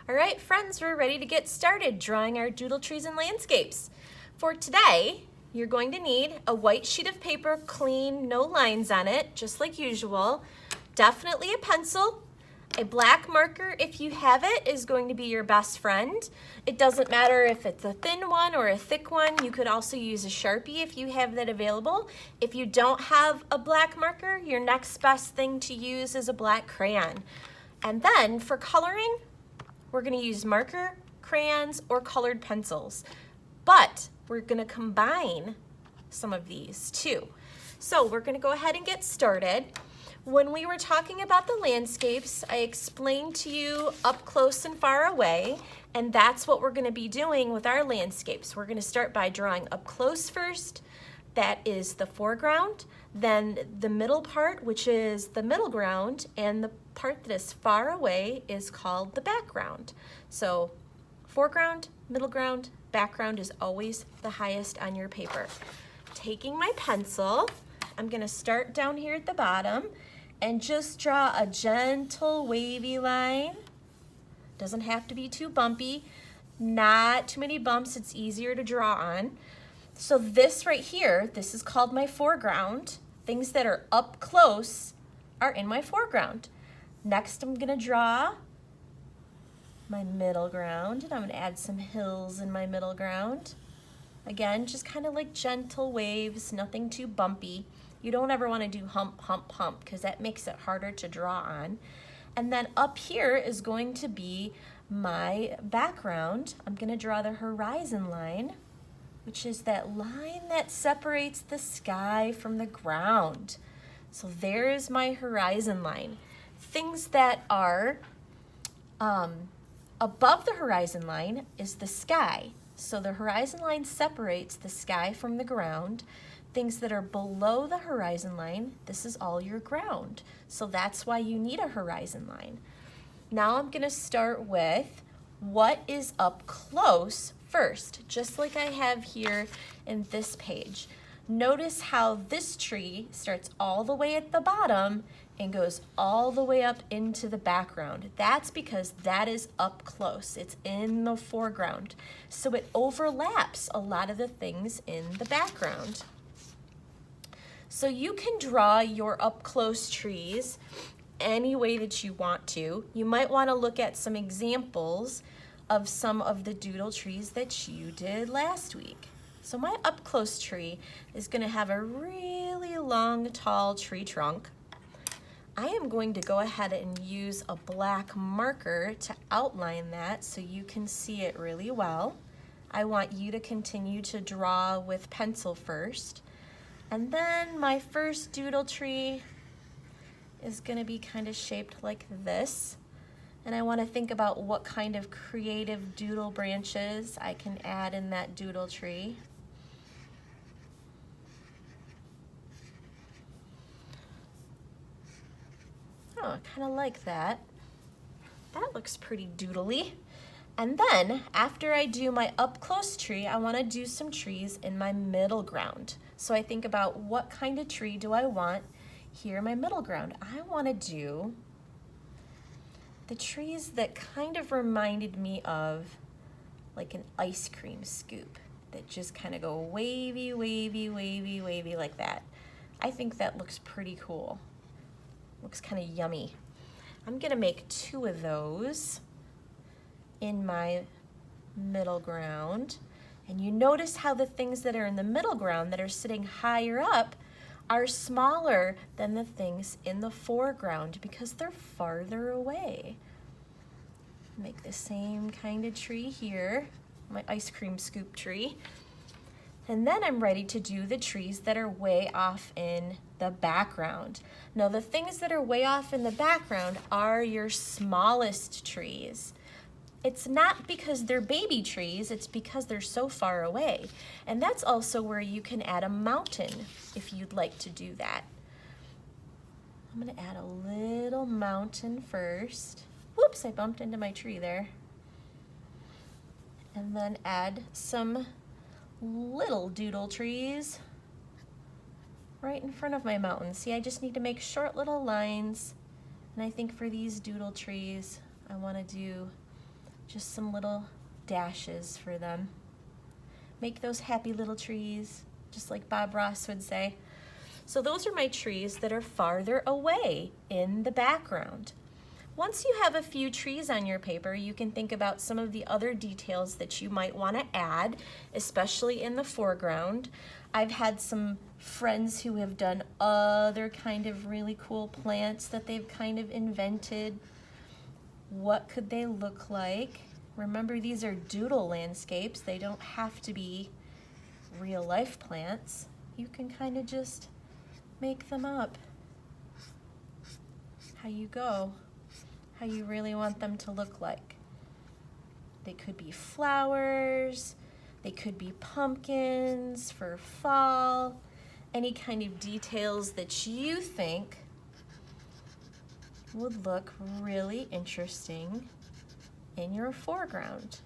All right, friends, we're ready to get started drawing our doodle trees and landscapes. For today, you're going to need a white sheet of paper, clean, no lines on it, just like usual. Definitely a pencil. A black marker, if you have it, is going to be your best friend. It doesn't matter if it's a thin one or a thick one. You could also use a Sharpie if you have that available. If you don't have a black marker, your next best thing to use is a black crayon. And then for coloring, we're going to use marker, crayons, or colored pencils. But we're going to combine some of these too. So we're going to go ahead and get started. When we were talking about the landscapes, I explained to you up close and far away, and that's what we're going to be doing with our landscapes. We're going to start by drawing up close first. That is the foreground. Then the middle part, which is the middle ground, and the part that is far away is called the background. So foreground, middle ground, background is always the highest on your paper. Taking my pencil, I'm going to start down here at the bottom and just draw a gentle wavy line. Doesn't have to be too bumpy, not too many bumps, it's easier to draw on. So this right here, this is called my foreground. Things that are up close are in my foreground. Next, I'm gonna draw my middle ground, and I'm gonna add some hills in my middle ground. Again, just kind of like gentle waves, nothing too bumpy. You don't ever want to do hump, hump, hump, because that makes it harder to draw on. And then up here is going to be my background. I'm going to draw the horizon line, which is that line that separates the sky from the ground. So there's my horizon line. Things that are above the horizon line is the sky. So the horizon line separates the sky from the ground. Things that are below the horizon line, this is all your ground. So that's why you need a horizon line. Now I'm going to start with what is up close first, just like I have here in this page. Notice how this tree starts all the way at the bottom and goes all the way up into the background. That's because that is up close. It's in the foreground. So it overlaps a lot of the things in the background. So you can draw your up close trees any way that you want to. You might want to look at some examples of some of the doodle trees that you did last week. So my up close tree is going to have a really long, tall tree trunk. I am going to go ahead and use a black marker to outline that so you can see it really well. I want you to continue to draw with pencil first. And then my first doodle tree is going to be kind of shaped like this. And I want to think about what kind of creative doodle branches I can add in that doodle tree. Oh, I kind of like that. That looks pretty doodly. And then after I do my up close tree, I want to do some trees in my middle ground. So I think about what kind of tree do I want here in my middle ground. I want to do the trees that kind of reminded me of like an ice cream scoop that just kind of go wavy, wavy, wavy, wavy like that. I think that looks pretty cool. Looks kind of yummy. I'm going to make 2 of those in my middle ground. And you notice how the things that are in the middle ground that are sitting higher up are smaller than the things in the foreground because they're farther away. Make the same kind of tree here, my ice cream scoop tree. And then I'm ready to do the trees that are way off in the background. Now the things that are way off in the background are your smallest trees. It's not because they're baby trees, it's because they're so far away. And that's also where you can add a mountain if you'd like to do that. I'm going to add a little mountain first. Whoops, I bumped into my tree there. And then add some little doodle trees right in front of my mountain. See, I just need to make short little lines. And I think for these doodle trees, I want to do just some little dashes for them. Make those happy little trees, just like Bob Ross would say. So those are my trees that are farther away in the background. Once you have a few trees on your paper, you can think about some of the other details that you might want to add, especially in the foreground. I've had some friends who have done other kind of really cool plants that they've kind of invented. What could they look like? Remember, these are doodle landscapes. They don't have to be real life plants. You can kind of just make them up. How you go. How you really want them to look like. They could be flowers, they could be pumpkins for fall, any kind of details that you think would look really interesting in your foreground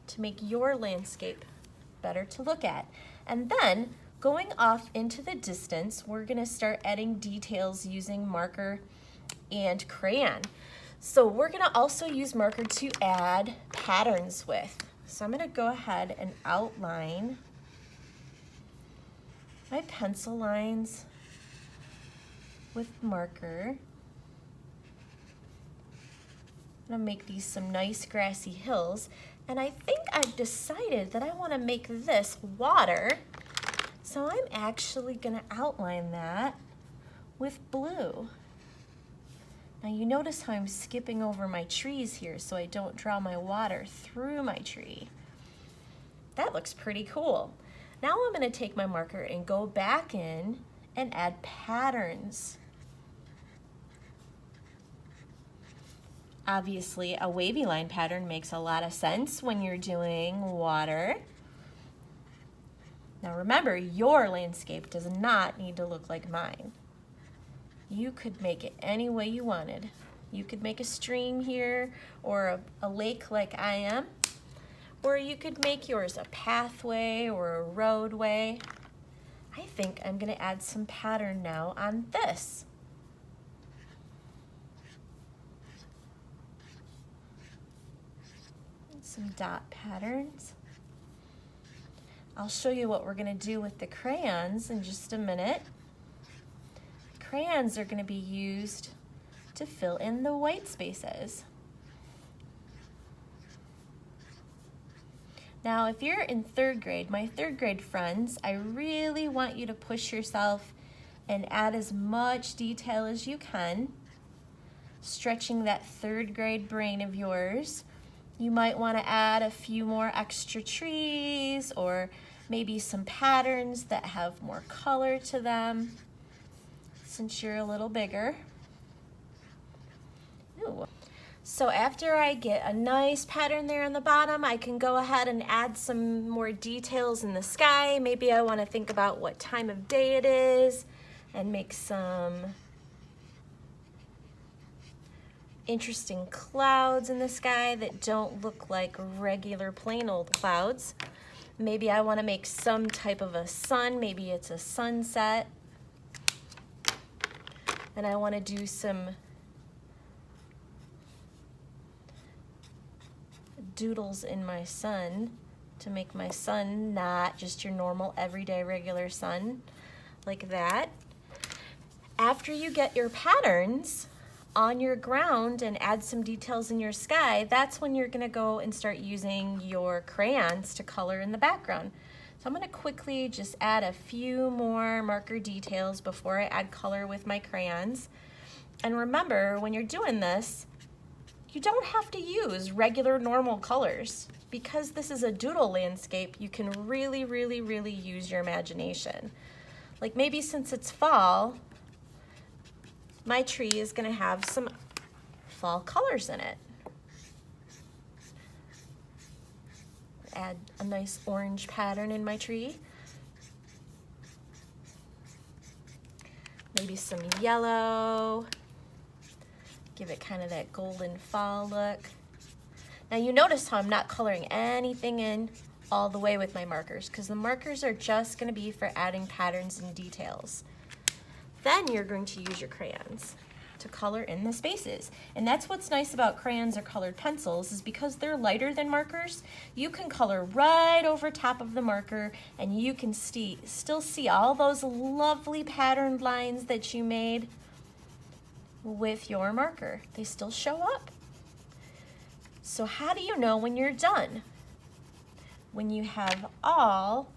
to make your landscape better to look at. And then going off into the distance, we're gonna start adding details using marker and crayon. So we're gonna also use marker to add patterns with. So I'm gonna go ahead and outline my pencil lines with marker. I'm gonna make these some nice grassy hills, and I think I've decided that I wanna make this water, so I'm actually gonna outline that with blue. Now you notice how I'm skipping over my trees here so I don't draw my water through my tree. That looks pretty cool. Now I'm going to take my marker and go back in and add patterns. Obviously, a wavy line pattern makes a lot of sense when you're doing water. Now remember, your landscape does not need to look like mine. You could make it any way you wanted. You could make a stream here or a lake like I am, or you could make yours a pathway or a roadway. I think I'm gonna add some pattern now on this. Some dot patterns. I'll show you what we're gonna do with the crayons in just a minute. Crayons are going to be used to fill in the white spaces. Now, if you're in 3rd grade, my 3rd grade friends, I really want you to push yourself and add as much detail as you can, stretching that 3rd grade brain of yours. You might want to add a few more extra trees or maybe some patterns that have more color to them. Since you're a little bigger. Ooh. So after I get a nice pattern there on the bottom, I can go ahead and add some more details in the sky. Maybe I want to think about what time of day it is and make some interesting clouds in the sky that don't look like regular plain old clouds. Maybe I want to make some type of a sun. Maybe it's a sunset. And I want to do some doodles in my sun to make my sun not just your normal everyday regular sun like that. After you get your patterns on your ground and add some details in your sky, that's when you're going to go and start using your crayons to color in the background. So I'm going to quickly just add a few more marker details before I add color with my crayons. And remember, when you're doing this, you don't have to use regular normal colors. Because this is a doodle landscape, you can really, really, really use your imagination. Like maybe since it's fall, my tree is going to have some fall colors in it. Add a nice orange pattern in my tree. Maybe some yellow. Give it kind of that golden fall look. Now you notice how I'm not coloring anything in all the way with my markers because the markers are just going to be for adding patterns and details. Then you're going to use your crayons to color in the spaces. And that's what's nice about crayons or colored pencils, is because they're lighter than markers, you can color right over top of the marker and you can still see all those lovely patterned lines that you made with your marker. They still show up. So how do you know when you're done? When you have all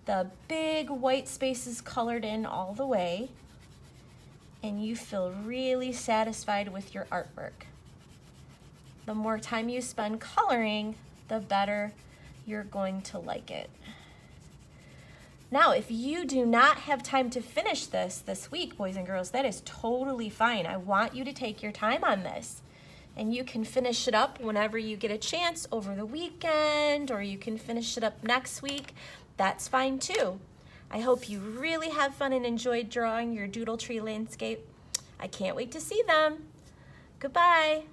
the big white spaces colored in all the way, and you feel really satisfied with your artwork. The more time you spend coloring, the better you're going to like it. Now, if you do not have time to finish this week, boys and girls, that is totally fine. I want you to take your time on this. And you can finish it up whenever you get a chance over the weekend, or you can finish it up next week. That's fine too. I hope you really have fun and enjoyed drawing your doodle tree landscape. I can't wait to see them. Goodbye.